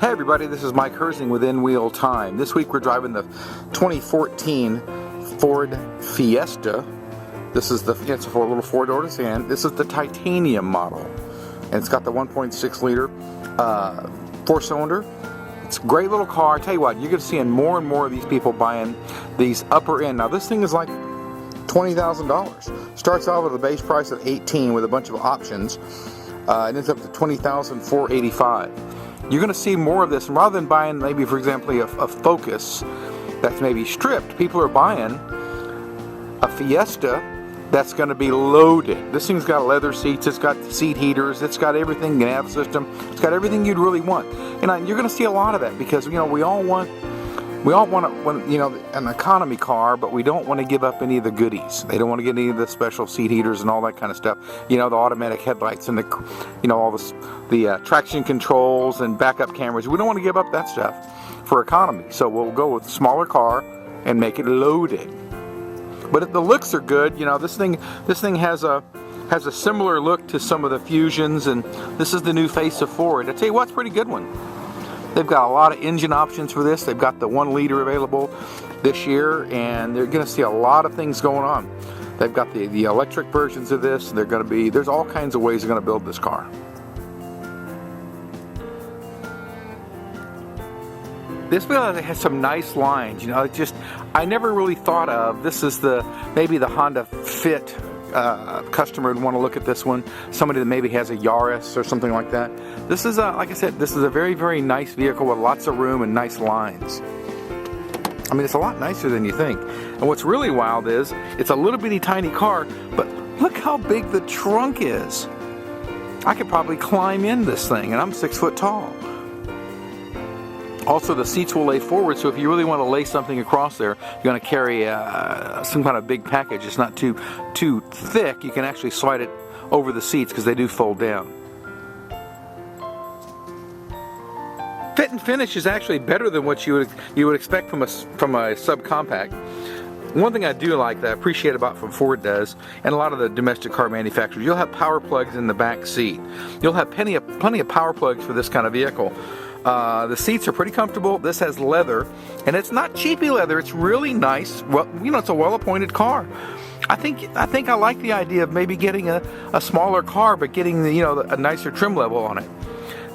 Hey everybody, this is Mike Herzing with In Wheel Time. This week we're driving the 2014 Ford Fiesta. This is it's a little four-door sedan. This is the Titanium model, and it's got the 1.6 liter four-cylinder. It's a great little car. I tell you what, you're going to see more and more of these people buying these upper end. Now this thing is like $20,000. Starts out with a base price of $18,000 with a bunch of options. It ends up to $20,485. You're going to see more of this, and rather than buying maybe, for example, a Focus that's maybe stripped, people are buying a Fiesta that's going to be loaded. This thing's got leather seats, it's got seat heaters, it's got everything, nav system, it's got everything you'd really want. And you're going to see a lot of that because we all want an economy car, but we don't want to give up any of the goodies. They don't want to get any of the special seat heaters and all that kind of stuff. The automatic headlights and all the traction controls and backup cameras. We don't want to give up that stuff for economy. So we'll go with a smaller car and make it loaded. But if the looks are good, this thing has a similar look to some of the Fusions, and this is the new face of Ford. I tell you what's a pretty good one. They've got a lot of engine options for this. They've got the 1 liter available this year, and they're going to see a lot of things going on. They've got the electric versions of this. There's all kinds of ways they're going to build this car. This build has some nice lines. I never really thought of this is maybe the Honda Fit. Customer would want to look at this one. Somebody that maybe has a Yaris or something like that. This is like I said, this is a very, very nice vehicle with lots of room and nice lines. It's a lot nicer than you think. And what's really wild is it's a little bitty tiny car, but look how big the trunk is. I could probably climb in this thing, and I'm 6 foot tall. Also, the seats will lay forward, so if you really want to lay something across there, you're going to carry some kind of big package. It's not too thick. You can actually slide it over the seats because they do fold down. Fit and finish is actually better than what you would expect from a subcompact. One thing I do like that I appreciate about from Ford does, and a lot of the domestic car manufacturers, you'll have power plugs in the back seat. You'll have plenty of power plugs for this kind of vehicle. The seats are pretty comfortable. This has leather, and it's not cheapy leather. It's really nice. Well, it's a well-appointed car. I think I like the idea of maybe getting a smaller car, but getting a nicer trim level on it.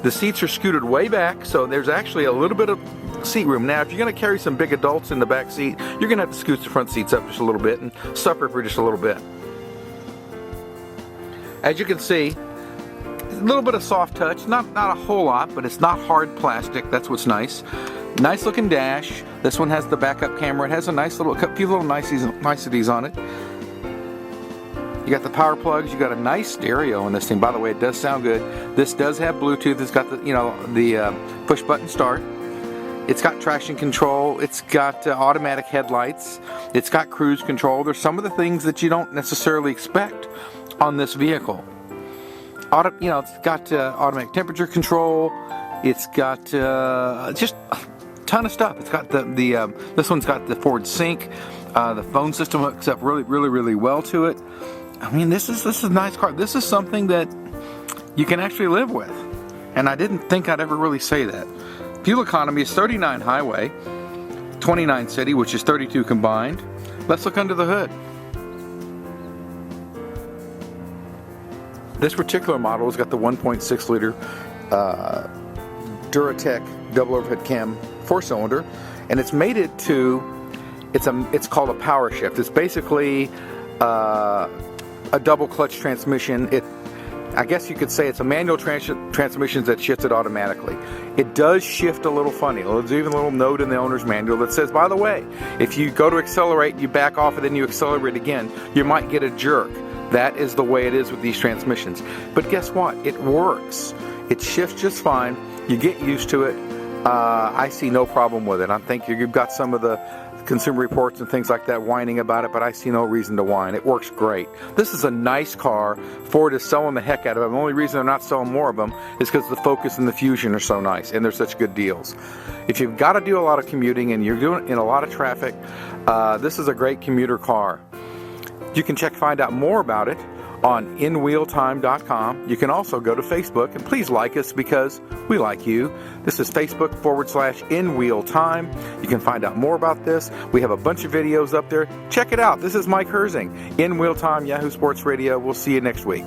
The seats are scooted way back, so there's actually a little bit of seat room. Now, if you're going to carry some big adults in the back seat, you're going to have to scoot the front seats up just a little bit and suffer for just a little bit. As you can see, a little bit of soft touch, not a whole lot, but it's not hard plastic. That's what's nice. Nice looking dash. This one has the backup camera. It has a few little niceties on it. You got the power plugs. You got a nice stereo in this thing. By the way, it does sound good. This does have Bluetooth. It's got the push button start. It's got traction control. It's got automatic headlights. It's got cruise control. There's some of the things that you don't necessarily expect on this vehicle. It's got automatic temperature control. It's got just a ton of stuff. It's got this one's got the Ford Sync. The phone system hooks up really, really, really well to it. This is a nice car. This is something that you can actually live with, and I didn't think I'd ever really say that. Fuel economy is 39 highway, 29 city, which is 32 combined. Let's look under the hood. This particular model has got the 1.6 liter Duratec double overhead cam 4-cylinder, and it's mated to it's called a power shift. It's basically a double clutch transmission. I guess you could say it's a manual transmission that shifts it automatically. It does shift a little funny. There's even a little note in the owner's manual that says, by the way, if you go to accelerate, you back off and then you accelerate again, you might get a jerk. That is the way it is with these transmissions. But guess what? It works. It shifts just fine. You get used to it. I see no problem with it. I think you've got some of the Consumer Reports and things like that whining about it, but I see no reason to whine. It works great. This is a nice car. Ford is selling the heck out of them. The only reason they're not selling more of them is because the Focus and the Fusion are so nice, and they're such good deals. If you've got to do a lot of commuting and you're doing in a lot of traffic, this is a great commuter car. You can find out more about it on inwheeltime.com. You can also go to Facebook, and please like us because we like you. This is Facebook.com/InWheelTime. You can find out more about this. We have a bunch of videos up there. Check it out. This is Mike Herzing, In Wheel Time, Yahoo Sports Radio. We'll see you next week.